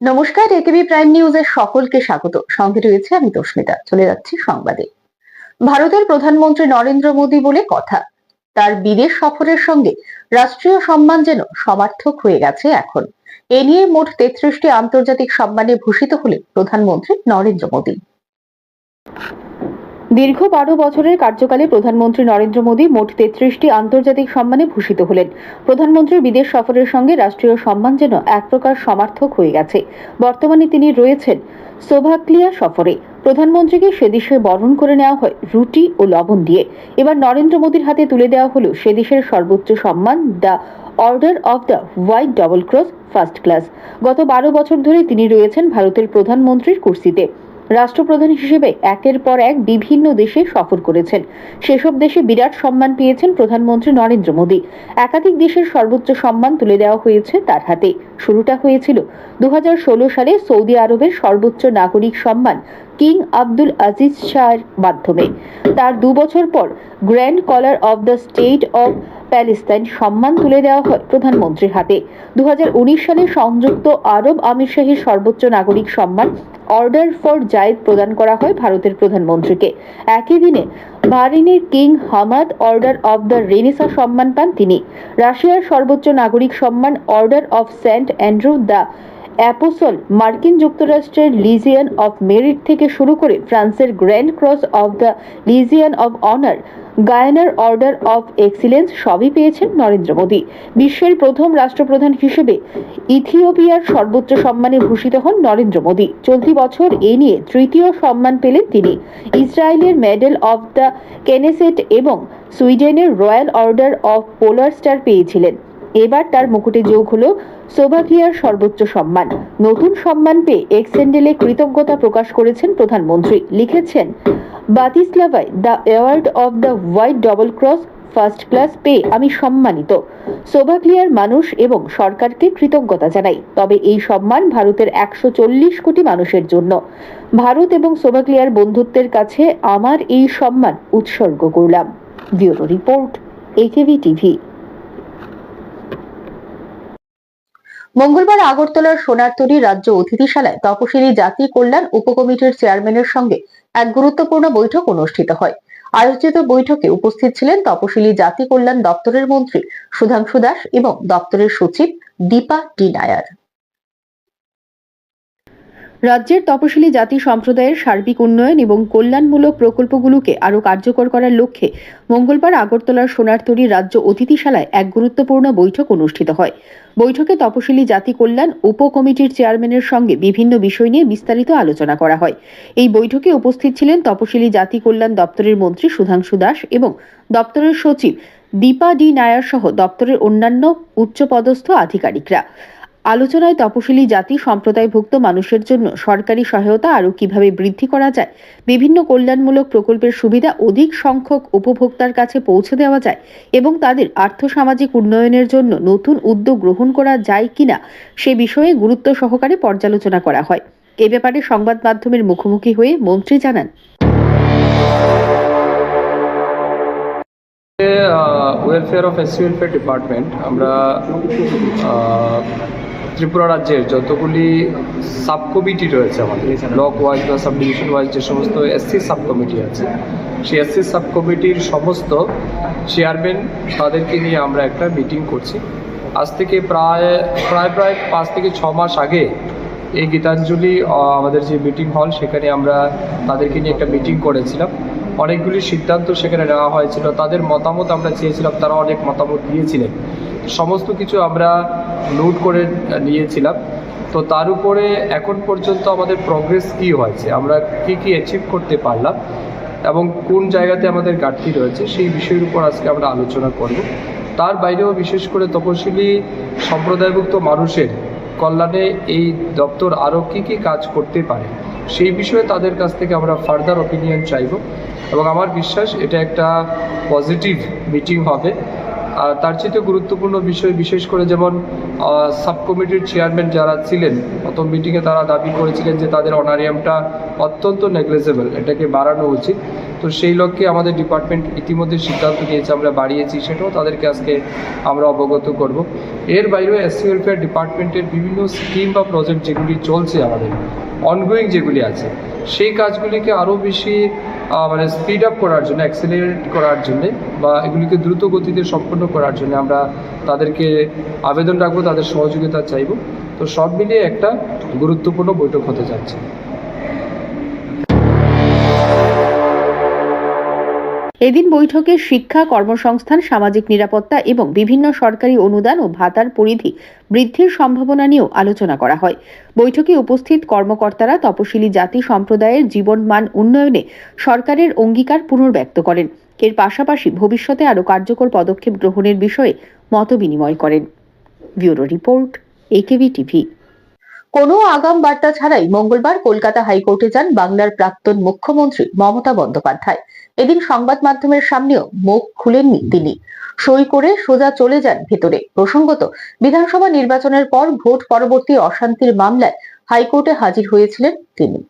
নমস্কার, ATV prime নিউজের সকলকে স্বাগত। সঙ্গে রয়েছে আমি তস্মিতা। চলে যাচ্ছি সংবাদে। ভারতের প্রধানমন্ত্রী নরেন্দ্র মোদী বলে কথা, তার বিদেশ সফরের সঙ্গে রাষ্ট্রীয় সম্মান যেন সমার্থক হয়ে গেছে এখন। এ নিয়ে মোট 33টি আন্তর্জাতিক সম্মানে ভূষিত হলেন প্রধানমন্ত্রী নরেন্দ্র মোদী। দীর্ঘ 12 বছরের কার্যকালে প্রধানমন্ত্রী নরেন্দ্র মোদী মোট 33টি আন্তর্জাতিক সম্মানে ভূষিত হলেন। প্রধানমন্ত্রীর বিদেশ সফরের সঙ্গে রাষ্ট্রীয় সম্মান যেন এক প্রকার সমার্থক হয়ে গেছে। বর্তমানে তিনি রয়েছেন স্লোভাকিয়া সফরে। প্রধানমন্ত্রীকে সেদেশে বরণ করে নেওয়া হয় রুটি ও লবণ দিয়ে। এবার নরেন্দ্র মোদীর হাতে তুলে দেওয়া হলো সেদেশের সর্বোচ্চ সম্মান, the order of the White Double Cross First class. গত 12 বছর ধরে তিনি রয়েছেন ভারতের প্রধানমন্ত্রীর কুর্সিতে। রাষ্ট্রপ্রধান হিসেবে একের পর এক বিভিন্ন দেশে সফর করেছেন। সেসব দেশে বিরাট সম্মান পেয়েছেন প্রধানমন্ত্রী নরেন্দ্র মোদী। একাধিক দেশের সর্বোচ্চ সম্মান তুলে দেওয়া হয়েছে তার হাতে। শুরুটা হয়েছিল 2016 সালে সৌদি আরবের সর্বোচ্চ নাগরিক সম্মান কিং আব্দুল আজিজ শাহর মাধ্যমে। তার 2 বছর পর grand collar of the state of Palestine সম্মান তুলে দেওয়া হয় প্রধানমন্ত্রীর হাতে। 2019 সালে সংযুক্ত আরব আমিরশাহীর সর্বোচ্চ নাগরিক সম্মান অর্ডার ফর জায়েদ প্রদান করা হয় ভারতের প্রধানমন্ত্রীকে। একই দিনে বাহরিনের King Hamad Order of the Renaissance সম্মান পান তিনি। রাশিয়ার সর্বোচ্চ নাগরিক সম্মান Order of Saint Andrew the Apostle, মার্কিন যুক্তরাষ্ট্রের লিজিয়ন অফ মেরিট থেকে শুরু করে ফ্রান্সের Grand Cross of the Legion of Honour, গায়ানার অর্ডার অফ এক্সিলেন্স সবই পেয়েছেন নরেন্দ্র মোদী। বিশ্বের প্রথম রাষ্ট্রপ্রধান হিসেবে ইথিওপিয়ার সর্বোচ্চ সম্মানে ভূষিত হন নরেন্দ্র মোদী। চলতি বছর এ নিয়ে তৃতীয় সম্মান পেলেন তিনি। ইসরায়েলের মেডেল অফ দ্য কেনেসেট এবং সুইডেনের royal order of polar star পেয়েছিলেন। এবার তার মুকুটে যোগ হলো স্লোভাকিয়ার সর্বোচ্চ সম্মান। নতুন সম্মান পেয়ে এক্স হ্যান্ডেলে কৃতজ্ঞতা প্রকাশ করেছেন প্রধানমন্ত্রী। লিখেছেন, বাতিস্লাভায় the Award of the White Double Cross First Class পেয়ে আমি সম্মানিত। স্লোভাকিয়ার মানুষ এবং সরকারকে কৃতজ্ঞতা জানাই। তবে এই সম্মান ভারতের 140 কোটি মানুষের জন্য। ভারত এবং স্লোভাকিয়ার বন্ধুত্বের কাছে আমার এই সম্মান উৎসর্গ করলাম। Bureau report, ATV TV. মঙ্গলবার আগরতলার সোনারতরী রাজ্য অতিথিশালায় তপশিলি জাতি কল্যাণ উপকমিটির চেয়ারম্যানের সঙ্গে এক গুরুত্বপূর্ণ বৈঠক অনুষ্ঠিত হয়। আয়োজিত বৈঠকে উপস্থিত ছিলেন তপশিলি জাতি কল্যাণ দপ্তরের মন্ত্রী সুধাংশু দাস এবং দপ্তরের সচিব দীপা ডি নায়ার। রাজ্যের তপশিলি জাতি সম্প্রদায়ের সার্বিক উন্নয়ন এবং কল্যাণমূলক প্রকল্পগুলোকে আরও কার্যকর করার লক্ষ্যে মঙ্গলবার আগরতলার সোনারতরী রাজ্য অতিথিশালায় এক গুরুত্বপূর্ণ বৈঠক অনুষ্ঠিত হয়। বৈঠকে তপশিলি জাতি কল্যাণ উপকমিটির চেয়ারম্যানের সঙ্গে বিভিন্ন বিষয় নিয়ে বিস্তারিত আলোচনা করা হয়। এই বৈঠকে উপস্থিত ছিলেন তপশিলি জাতি কল্যাণ দপ্তরের মন্ত্রী সুধাংশু দাস এবং দপ্তরের সচিব দীপা ডি নায়ার সহ দপ্তরের অন্যান্য উচ্চপদস্থ আধিকারিকরা। আলোচনায় তপশিলি জাতি সম্প্রদায়ভুক্ত মানুষের জন্য সরকারি সহায়তা আরও কিভাবে বৃদ্ধি করা যায়, বিভিন্ন কল্যাণমূলক প্রকল্পের সুবিধা অধিক সংখ্যক উপভোক্তার কাছে পৌঁছে দেওয়া যায় এবং তাদের আর্থসামাজিক উন্নয়নের জন্য নতুন উদ্যোগ গ্রহণ করা যায় কিনা সে বিষয়ে গুরুত্ব সহকারে পর্যালোচনা করা হয়। এ ব্যাপারে সংবাদ মাধ্যমের মুখোমুখি হয়ে মন্ত্রী জানান, welfare of SC welfare department আমরা ত্রিপুরা রাজ্যের যতগুলি সাব কমিটি রয়েছে আমাদের ব্লক ওয়াইজ বা সাব ডিভিশন ওয়াইজ যে সমস্ত এসসি সাব কমিটি আছে, সেই এসসি সাব কমিটির সমস্ত চেয়ারম্যান তাদেরকে নিয়ে আমরা একটা মিটিং করছি। আজ থেকে প্রায় 5 থেকে 6 মাস আগে এই গীতাঞ্জলি আমাদের যে মিটিং হল সেখানে আমরা তাদেরকে নিয়ে একটা মিটিং করেছিলাম। অনেকগুলি সিদ্ধান্ত সেখানে নেওয়া হয়েছিল, তাদের মতামত আমরা চেয়েছিলাম, তারা অনেক মতামত দিয়েছিলেন। সমস্ত কিছু আমরা নোট করে নিয়েছিলাম। তো তার উপরে এখন পর্যন্ত আমাদের প্রোগ্রেস কী হয়েছে, আমরা কি অ্যাচিভ করতে পারলাম এবং কোন জায়গাতে আমাদের ঘাটতি রয়েছে সেই বিষয়ের উপর আজকে আমরা আলোচনা করব। তার বাইরেও বিশেষ করে তপশিলি সম্প্রদায়ভুক্ত মানুষের কল্যাণে এই দপ্তর আরও কী কাজ করতে পারে সেই বিষয়ে তাদের কাছ থেকে আমরা ফার্দার ওপিনিয়ন চাইব এবং আমার বিশ্বাস এটা একটা পজিটিভ মিটিং হবে আর তার চেয়ে গুরুত্বপূর্ণ বিষয়, বিশেষ করে যেমন সাব কমিটির চেয়ারম্যান যারা ছিলেন, প্রথম মিটিংয়ে তারা দাবি করেছিলেন যে তাদের অনারিয়ামটা অত্যন্ত নেগলিজেবল, এটাকে বাড়ানো উচিত। তো সেই লক্ষ্যে আমাদের ডিপার্টমেন্ট ইতিমধ্যে সিদ্ধান্ত নিয়েছে, আমরা বাড়িয়েছি, সেটাও তাদেরকে আজকে আমরা অবগত করব। এর বাইরেও এসসি ওয়েলফেয়ার ডিপার্টমেন্টের বিভিন্ন স্কিম বা প্রজেক্ট যেগুলি চলছে, আমাদের অনগোয়িং যেগুলি আছে, সেই কাজগুলিকে আরও বেশি মানে স্পিড আপ করার জন্য, অ্যাক্সেলারেট করার জন্যে বা এগুলিকে দ্রুত গতিতে সম্পন্ন করার জন্য আমরা তাদেরকে আবেদন রাখবো, তাদের সহযোগিতা চাইব। তো সব মিলিয়ে একটা গুরুত্বপূর্ণ বৈঠক হতে যাচ্ছে। এদিন বৈঠকে শিক্ষা, কর্মসংস্থান, সামাজিক নিরাপত্তা এবং বিভিন্ন সরকারি অনুদান ও ভাতার পরিধি বৃদ্ধির সম্ভাবনা নিয়েও আলোচনা করা হয়। বৈঠকে উপস্থিত কর্মকর্তারা তপশিলি জাতি সম্প্রদায়ের জীবনমান উন্নয়নে সরকারের অঙ্গীকার পুনর্ব্যক্ত করেন। এর পাশাপাশি ভবিষ্যতে আরও কার্যকর পদক্ষেপ গ্রহণের বিষয়ে মতবিনিময় করেন। Bureau report, AKB TV. কোনো আগাম বার্তা ছাড়াই মঙ্গলবার কলকাতা হাইকোর্টে যান বাংলার প্রাক্তন মুখ্যমন্ত্রী মমতা বন্দ্যোপাধ্যায়। এদিন সংবাদ মাধ্যমের সামনেও মুখ খুলেননি তিনি, সই করে সোজা চলে যান ভেতরে। প্রসঙ্গত, বিধানসভা নির্বাচনের পর ভোট পরবর্তী অশান্তির মামলায় হাইকোর্টে হাজির হয়েছিলেন তিনি।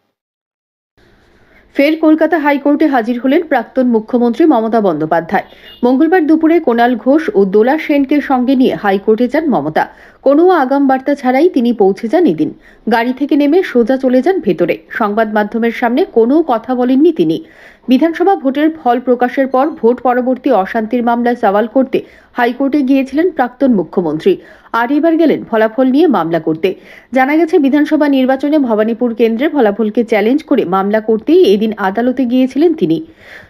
ফের কলকাতা হাইকোর্টে হাজির হলেন প্রাক্তন মুখ্যমন্ত্রী মমতা বন্দ্যোপাধ্যায়। মঙ্গলবার দুপুরে কোনাল ঘোষ ও দোলা সেনকে সঙ্গে নিয়ে হাইকোর্টে যান মমতা। কোনো আগাম বার্তা ছাড়াই তিনি পৌঁছে যান এদিন। গাড়ি থেকে নেমে সোজা চলে যান ভেতরে। সংবাদ মাধ্যমের সামনে কোনো কথা বলেননি তিনি। বিধানসভা ভোটের ফল প্রকাশের পর ভোট পরবর্তী অশান্তির মামলায় সওয়াল করতে হাইকোর্টে গিয়েছিলেন প্রাক্তন মুখ্যমন্ত্রী। আর এবার গেলেন ফলাফল নিয়ে মামলা করতে। জানা গেছে, বিধানসভা নির্বাচনে ভবানীপুর কেন্দ্রে ফলাফলকে চ্যালেঞ্জ করে মামলা করতেই এদিন আদালতে গিয়েছিলেন তিনি।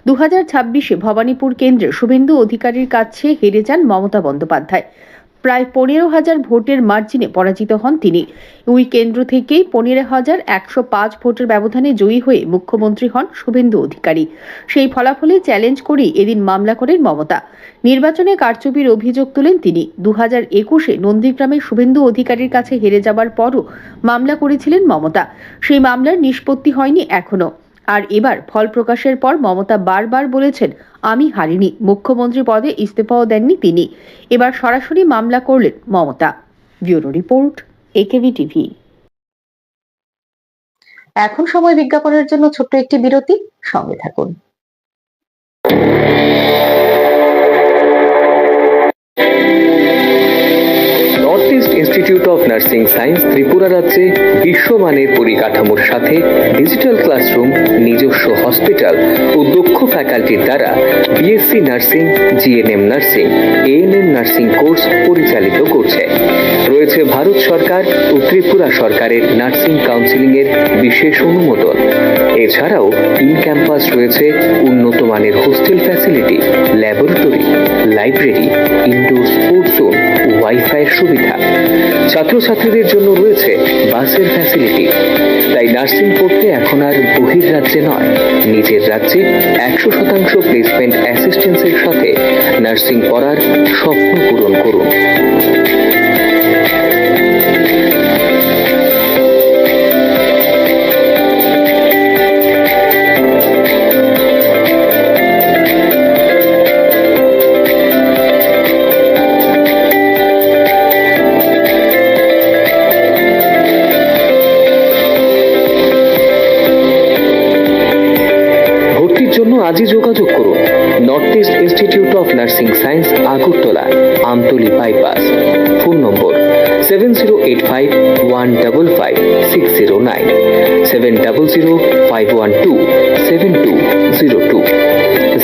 2026-এ ভবানীপুর কেন্দ্রে শুভেন্দু অধিকারীর কাছে হেরে যান মমতা বন্দ্যোপাধ্যায়। প্রায় 15,000 ভোটের মার্জিনে পরাজিত হন তিনি। ওই কেন্দ্র থেকেই 15,105 ভোটের ব্যবধানে জয়ী হয়ে মুখ্যমন্ত্রী হন শুভেন্দু অধিকারী। সেই ফলাফলে চ্যালেঞ্জ করেই এদিন মামলা করেন মমতা। নির্বাচনে কারচুপির অভিযোগ তুলেন তিনি। 2021-এ নন্দীগ্রামে শুভেন্দু অধিকারীর কাছে হেরে যাবার পরও মামলা করেছিলেন মমতা। সেই মামলার নিষ্পত্তি হয়নি এখনো। আর এবার ফল প্রকাশের পর মমতা বারবার বলেছেন, আমি হারিনি। মুখ্যমন্ত্রী পদে ইস্তফাও দেননি তিনি। এবার সরাসরি মামলা করলেন Mamata. Bureau report, AKB TV. এখন সময় বিজ্ঞাপনের জন্য ছোট্ট একটি বিরতি, সঙ্গে থাকুন। North East Institute of Nursing Science Tripura রাজ্যে বিশ্বমানের পরিকাঠামোর সাথে ডিজিটাল ক্লাসরুম, নিজস্ব হসপিটাল ও দক্ষ ফ্যাকাল্টির দ্বারা BSc nursing, GNM nursing, ANM nursing course পরিচালিত করছে। রয়েছে ভারত সরকার ও ত্রিপুরা সরকারের নার্সিং কাউন্সিলিং এর বিশেষ অনুমোদন। এছাড়াও ইন ক্যাম্পাস রয়েছে উন্নত মানের hostel facility, laboratory, library, indoor sports zone ও ওয়াইফাই এর সুবিধা। ছাত্রছাত্রীদের জন্য রয়েছে বাসের ফ্যাসিলিটি। তাই নার্সিং পড়তে এখন আর বহির্রাজ্যে নয়, নিজের রাজ্যে 100% প্লেসমেন্ট অ্যাসিস্ট্যান্সের সাথে নার্সিং পড়ার স্বপ্ন পূরণ করুন। জন্য আজই যোগাযোগ করুন north East Institute of Nursing science, Agartala, Amtali bypass. Phone নম্বর 7085155609, 7005127202,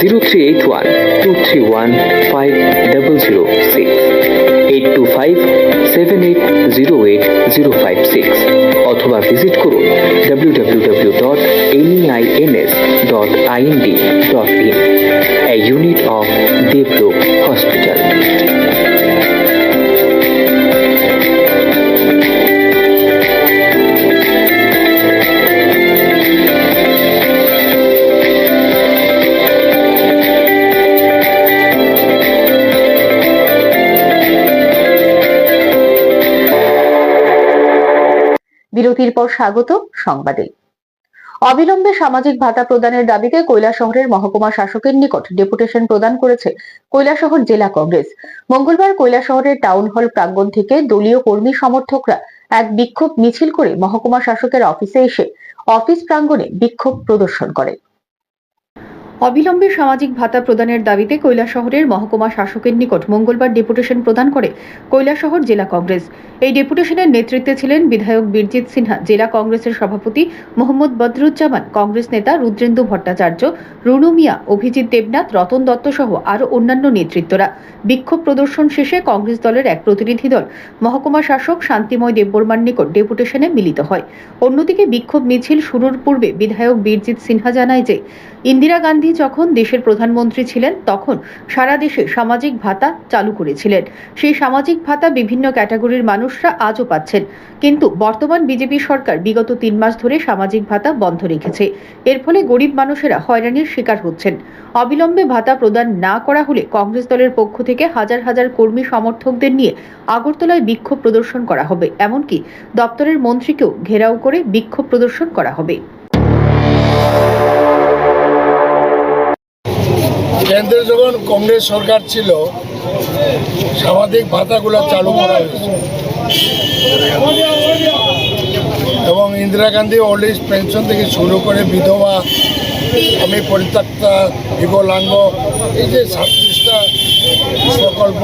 0381231506, 8257808056 অথবা ভিজিট করুন www.neins.ind.in, a unit of Devlook Hospital. বিরতির পর স্বাগত সংবাদে। অবিলম্বে সামাজিক ভাতা প্রদানের দাবিতে কৈলাসহরের মহকুমা শাসকের নিকট ডেপুটেশন প্রদান করেছে কৈলাসহর জেলা কংগ্রেস। মঙ্গলবার কৈলাসহরের টাউন হল প্রাঙ্গণ থেকে দলীয় কর্মী সমর্থকরা এক বিক্ষোভ মিছিল করে মহকুমা শাসকের অফিসে এসে অফিস প্রাঙ্গণে বিক্ষোভ প্রদর্শন করে। অবিলম্বে সামাজিক ভাতা প্রদানের দাবিতে কৈলাসহরের মহকুমা শাসকের নিকট মঙ্গলবার ডেপুটেশন প্রদান করে কৈলাসহর জেলা কংগ্রেস। এই ডেপুটেশনের নেতৃত্বে ছিলেন বিধায়ক বীরজিৎ সিনহা, জেলা কংগ্রেসের সভাপতি মোহাম্মদ বদরুজ্জামান, কংগ্রেস নেতা রুদ্রেন্দু ভট্টাচার্য, রুনু মিয়া, অভিজিৎ দেবনাথ, রতন দত্ত সহ আরও অন্যান্য নেতৃত্বরা। বিক্ষোভ প্রদর্শন শেষে কংগ্রেস দলের এক প্রতিনিধি দল মহকুমা শাসক শান্তিময় দেববর্মার নিকট ডেপুটেশনে মিলিত হয়। অন্যদিকে বিক্ষোভ মিছিল শুরুর পূর্বে বিধায়ক বীরজিৎ সিনহা জানায় যে ইন্দিরা গান্ধী যখন দেশের প্রধানমন্ত্রী ছিলেন তখন সারা দেশে সামাজিক ভাতা চালু করেছিলেন। সেই সামাজিক ভাতা বিভিন্ন ক্যাটাগরির মানুষরা আজও পাচ্ছেন, কিন্তু বর্তমান বিজেপি সরকার বিগত 3 মাস ধরে সামাজিক ভাতা বন্ধ রেখেছে। এর ফলে গরিব মানুষেরা হয়রানির শিকার হচ্ছেন। অবিলম্বে ভাতা প্রদান না করা হলে কংগ্রেস দলের পক্ষ থেকে হাজার হাজার কর্মী সমর্থকদের নিয়ে আগরতলায় বিক্ষোভ প্রদর্শন করা হবে, এমনকি দপ্তরের মন্ত্রীকেও ঘেরাও করে বিক্ষোভ প্রদর্শন করা হবে। কেন্দ্রে যখন কংগ্রেস সরকার ছিল সামাজিক ভাতাগুলো চালু করা হয়েছে এবং Indira Gandhi old age pension থেকে শুরু করে বিধবা, আমি পরিত্যক্তা, বিকলাঙ্গ, এই যে 37টা প্রকল্প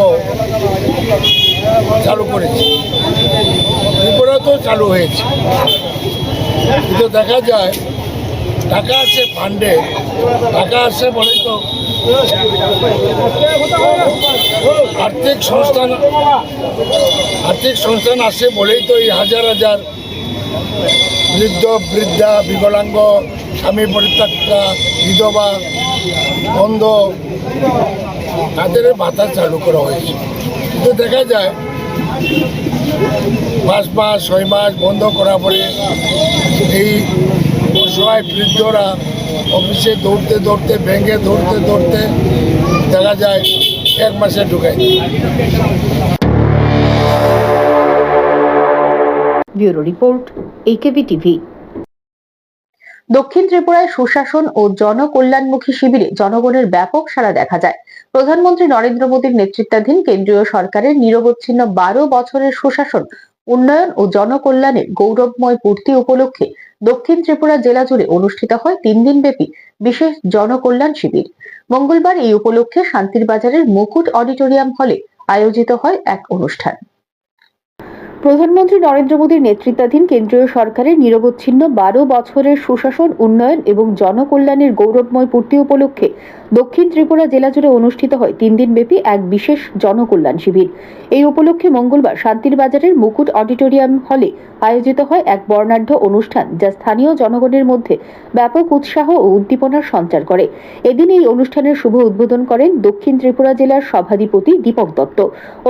চালু করেছে। ত্রিপুরাতেও চালু হয়েছে, কিন্তু দেখা যায় টাকা আসে ফান্ডে, টাকা আসে বলে তো আর্থিক সংস্থান আসে বলেই তো এই হাজার হাজার বৃদ্ধা, বিকলাঙ্গ, স্বামী পরিত্যক্তা, বিধবা, অন্ধ তাদের ভাতা চালু করা হয়েছে। কিন্তু দেখা যায় 5 মাস 6 মাস বন্ধ করার পরে এই অসহায় বৃদ্ধরা অফিসে দৌড়তে দৌড়তে, ব্যাংকে দৌড়তে দৌড়তে দেখা যায় 1 মাসে ঢুকায়। Bureau report, AKB TV. দক্ষিণ ত্রিপুরায় সুশাসন ও জনকল্যাণমুখী শিবিরে জনগণের ব্যাপক সাড়া দেখা যায়। প্রধানমন্ত্রী নরেন্দ্র মোদীর নেতৃত্বাধীন কেন্দ্রীয় সরকারের নিরবচ্ছিন্ন 12 বছরের সুশাসন, উন্নয়ন ও জনকল্যাণের গৌরবময় পূর্তি উপলক্ষে দক্ষিণ ত্রিপুরা জেলা জুড়ে অনুষ্ঠিত হয় 3 দিনব্যাপী বিশেষ জনকল্যাণ শিবির। মঙ্গলবার এই উপলক্ষে শান্তির বাজারের মুকুট অডিটোরিয়াম হলে আয়োজিত হয় এক অনুষ্ঠান। প্রধানমন্ত্রী নরেন্দ্র মোদীর নেতৃত্বাধীন কেন্দ্রীয় সরকারের নিরবচ্ছিন্ন 12 বছরের সুশাসন, উন্নয়ন এবং জনকল্যাণের গৌরবময় পূর্তি উপলক্ষে দক্ষিণ ত্রিপুরা জেলা জুড়ে অনুষ্ঠিত হয় 3 দিনব্যাপী এক বিশেষ জনকল্যাণ শিবির। এই উপলক্ষে মঙ্গলবার শান্তির বাজারের মুকুট অডিটোরিয়াম হলে আয়োজিত হয় এক বর্ণাঢ্য অনুষ্ঠান, যা স্থানীয় জনগণের মধ্যে ব্যাপক উৎসাহ ও উদ্দীপনার সঞ্চার করে। এদিন এই অনুষ্ঠানের শুভ উদ্বোধন করেন দক্ষিণ ত্রিপুরা জেলার সভাধিপতি দীপক দত্ত।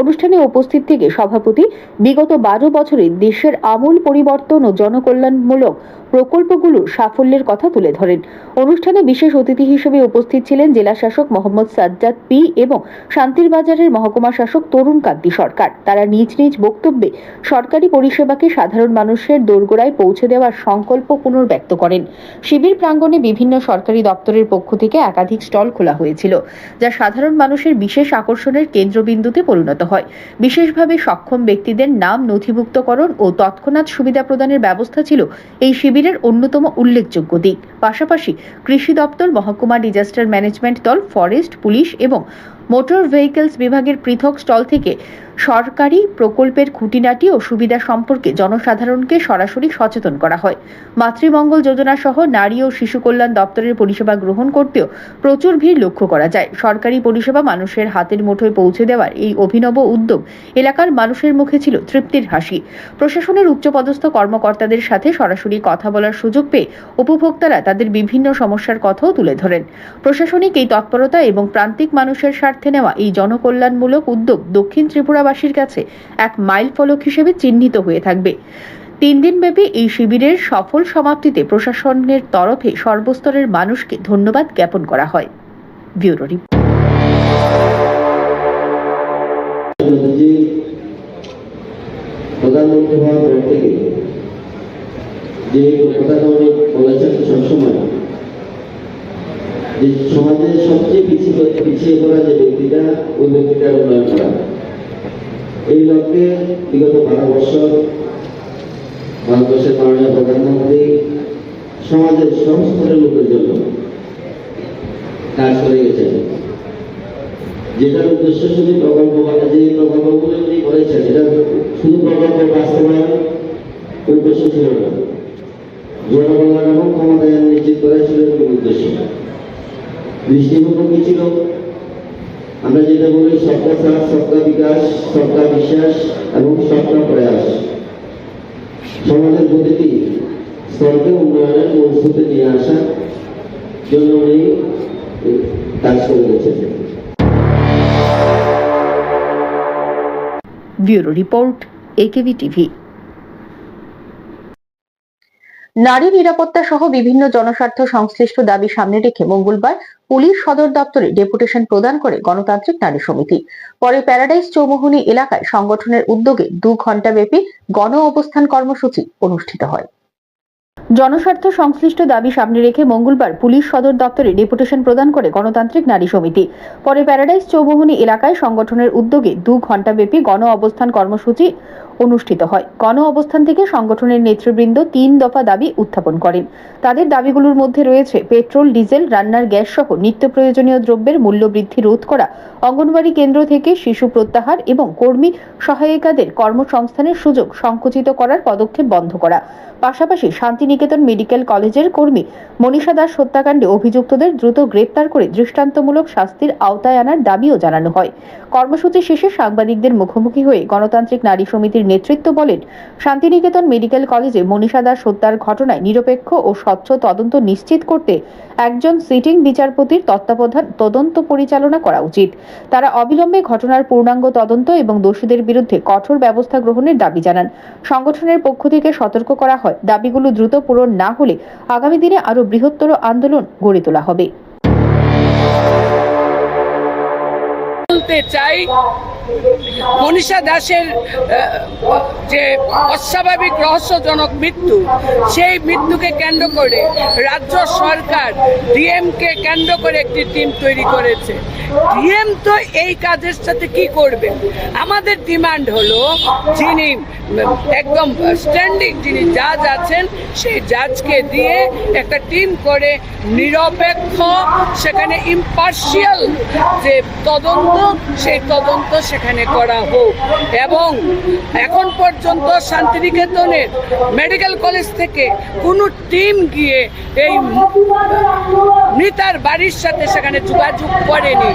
অনুষ্ঠানে উপস্থিত থেকে সভাপতি বিগত 12 বছরে দেশের আমূল পরিবর্তন ও জনকল্যাণমূলক প্রকল্পগুলোর সাফল্যের কথা তুলে ধরেন। অনুষ্ঠানে বিশেষ অতিথি হিসেবে উপস্থিত ছিলেন জেলা শাসক মোহাম্মদ সাজ্জাদ পি এবং শান্তির বাজারের মহকুমা শাসক তরুণ কান্তি সরকার। তারা নিজ নিজ বক্তব্যে সরকারি পরিষেবাকে সাধারণ মানুষের দোরগোড়ায় পৌঁছে দেওয়ার সংকল্প পুনর্ব্যক্ত করেন। শিবির প্রাঙ্গণে বিভিন্ন সরকারি দপ্তরের পক্ষ থেকে একাধিক স্টল খোলা হয়েছিল, যা সাধারণ মানুষের বিশেষ আকর্ষণের কেন্দ্রবিন্দুতে পরিণত হয়। বিশেষভাবে সক্ষম ব্যক্তিদের নাম নথিভুক্তকরণ ও তৎক্ষণাৎ সুবিধা প্রদানের ব্যবস্থা ছিল এই শিবিরের অন্যতম উল্লেখযোগ্য দিক। পাশাপাশি কৃষি দপ্তর, মহকুমা ডিজাস্টার ম্যানেজমেন্ট দল, ফরেস্ট, পুলিশ এবং মোটর ভেহিকলস বিভাগের পৃথক স্টল থেকে সরকারি প্রকল্পের খুঁটিনাটি ও সুবিধা সম্পর্কে জনসাধারণকে সরাসরি সচেতন করা হয়। মাতৃমঙ্গল যোজনা সহ নারী ও শিশু কল্যাণ দপ্তরের পরিষেবা গ্রহণ করতেও প্রচুর ভিড় লক্ষ্য করা যায়। সরকারি পরিষেবা মানুষের হাতের মুঠোয় পৌঁছে দেওয়ার এই অভিনব উদ্যোগ এলাকার মানুষের মুখে ছিল তৃপ্তির হাসি। প্রশাসনের উচ্চপদস্থ কর্মকর্তাদের সাথে সরাসরি কথা বলার সুযোগ পেয়ে উপভোক্তারা তাদের বিভিন্ন সমস্যার কথাও তুলে ধরেন। প্রশাসনিক এই তৎপরতা এবং প্রান্তিক মানুষের স্বার্থে নেওয়া এই জনকল্যাণমূলক উদ্যোগ দক্ষিণ ত্রিপুরাবাসীর কাছে এক মাইল ফলক হিসেবে চিহ্নিত হয়ে থাকবে। 3 দিনব্যাপী এই শিবিরের সফল সমাপ্তিতে প্রশাসনের তরফে সর্বস্তরের মানুষকে ধন্যবাদ জ্ঞাপন করা হয়। Bureau report. প্রধানমন্ত্রী হওয়ার পর থেকে যে কথাটা উনি বলেছেন পিছিয়ে পড়া যে ব্যক্তিটা ওই ব্যক্তিটার উন্নয়ন করা। এই লক্ষ্যে বিগত 12 বছর ভারতবর্ষের মাননীয় প্রধানমন্ত্রী সমাজের সমস্ত লোকের জন্য কাজ করে গেছেন, যেটার উদ্দেশ্য শুধু প্রকল্প, যে প্রকল্পগুলো উনি করেছেন এটা শুধু প্রকল্প বাস্তবায়ন উদ্দেশ্য ছিল না, জনকল্যাণ এবং ক্ষমতায়ন নিশ্চিত করা ছিল উদ্দেশ্য। দৃষ্টিভঙ্গি কি ছিল? আমরা যেটা বলি সবকা সাথ, সবকা বিকাশ, সবকা বিশ্বাস এবং সবকা প্রয়াস। সমাজের প্রতিটি স্তরকে উন্নয়নের মূলসূত্রে নিয়ে আসার জন্য উনি কাজ করে গেছেন। Bureau report, AKB TV. নারী নিরাপত্তা সহ বিভিন্ন জনস্বার্থ সংশ্লিষ্ট দাবি সামনে রেখে মঙ্গলবার পুলিশ সদর দপ্তরে ডেপুটেশন প্রদান করে গণতান্ত্রিক নারী সমিতি। পরে প্যারাডাইস চৌমুহনী এলাকায় সংগঠনের উদ্যোগে 2 ঘণ্টা ব্যাপী গণ অবস্থান কর্মসূচি অনুষ্ঠিত হয়। জনস্বার্থ সংশ্লিষ্ট দাবি সামনে রেখে মঙ্গলবার পুলিশ সদর দপ্তরে ডেপুটেশন প্রদান করে গণতান্ত্রিক নারী সমিতি। পরে প্যারাডাইস চৌমুহনী এলাকায় সংগঠনের উদ্যোগে 2 ঘণ্টা ব্যাপী গণ অবস্থান কর্মসূচি অনুষ্ঠিত হয়। গণ অবস্থান থেকে সংগঠনের নেতৃবৃন্দ 3 দফা দাবি উত্থাপন করেন। তাদের দাবিগুলোর মধ্যে রয়েছে পেট্রোল, ডিজেল, রান্নার গ্যাস সহ নিত্য প্রয়োজনীয় দ্রব্যের মূল্য বৃদ্ধি রোধ করা, অঙ্গনওয়াড়ি কেন্দ্র থেকে শিশু প্রত্যাহার এবং কর্মী সহায়িকাদের কর্মসংস্থানের সুযোগ সংকুচিত করার পদক্ষেপ বন্ধ করা। পাশাপাশি শান্তিনিকেতন মেডিকেল কলেজের কর্মী মনীষা দাস হত্যাকাণ্ডে অভিযুক্তদের দ্রুত গ্রেপ্তার করে দৃষ্টান্তমূলক শাস্তির আওতায় আনার দাবিও জানানো হয়। কর্মসূচি শেষে সাংবাদিকদের মুখোমুখি হয়ে গণতান্ত্রিক নারী সমিতির নেতৃত্ব বলেন, শান্তিনিকেতন মেডিকেল কলেজে মনীষা দাস হত্যার ঘটনায় নিরপেক্ষ ও স্বচ্ছ তদন্ত নিশ্চিত করতে একজন সিটিং বিচারপতির তত্ত্বাবধান তদন্ত পরিচালনা করা উচিত। তারা অবিলম্বে ঘটনার পূর্ণাঙ্গ তদন্ত এবং দোষীদের বিরুদ্ধে কঠোর ব্যবস্থা গ্রহণের দাবি জানান। সংগঠনের পক্ষ থেকে সতর্ক করা হয়, দাবিগুলো দ্রুত পূরণ না হলে আগামী দিনে আরো বৃহত্তর আন্দোলন গড়ে তোলা হবে। বলতে চাই, মনীষা দাসের যে অস্বাভাবিক রহস্যজনক মৃত্যু, সেই মৃত্যুকে কেন্দ্র করে রাজ্য সরকার ডিএমকে কেন্দ্র করে একটি টিম তৈরি করেছে। ডিএম তো এই কাজের সাথে কি করবে? আমাদের ডিমান্ড হলো যিনি একদম স্ট্যান্ডিং যিনি জাজ আছেন সেই জাজকে দিয়ে একটা টিম করে নিরপেক্ষ, সেখানে ইম্পার্শিয়াল যে তদন্ত, সেই তদন্ত সেখানে করা হোক। এবং এখন পর্যন্ত শান্তিনিকেতনের মেডিকেল কলেজ থেকে কোনো টিম গিয়ে এই মৃতার বাড়ির সাথে সেখানে যোগাযোগ করেনি।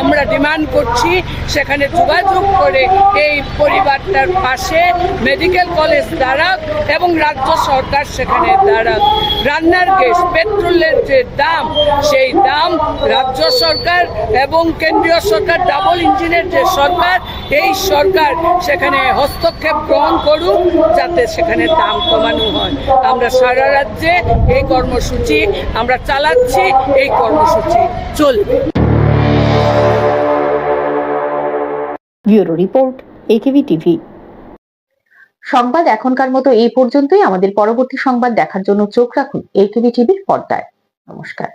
আমরা ডিমান্ড করছি সেখানে যোগাযোগ করে এই পরিবারটার পাশে মেডিকেল কলেজ দাঁড়াক এবং রাজ্য সরকার সেখানে দাঁড়াক। রান্নার গ্যাস, পেট্রোলের যে দাম, সেই দাম রাজ্য সরকার এবং কেন্দ্রীয় সরকার, ডাবল ইঞ্জিনের যে সরকার, এই সরকার সেখানে হস্তক্ষেপ গ্রহণ করুক যাতে সেখানে দাম কমানো হয়। আমরা সারা রাজ্যে এই কর্মসূচি আমরা চালাচ্ছি, এই কর্মসূচি চলবে। Bureau report, AKB TV. সংবাদ এখনকার মতো এই পর্যন্তই। আমাদের পরবর্তী সংবাদ দেখার জন্য চোখ রাখুন AKB টিভির পর্দায়। নমস্কার।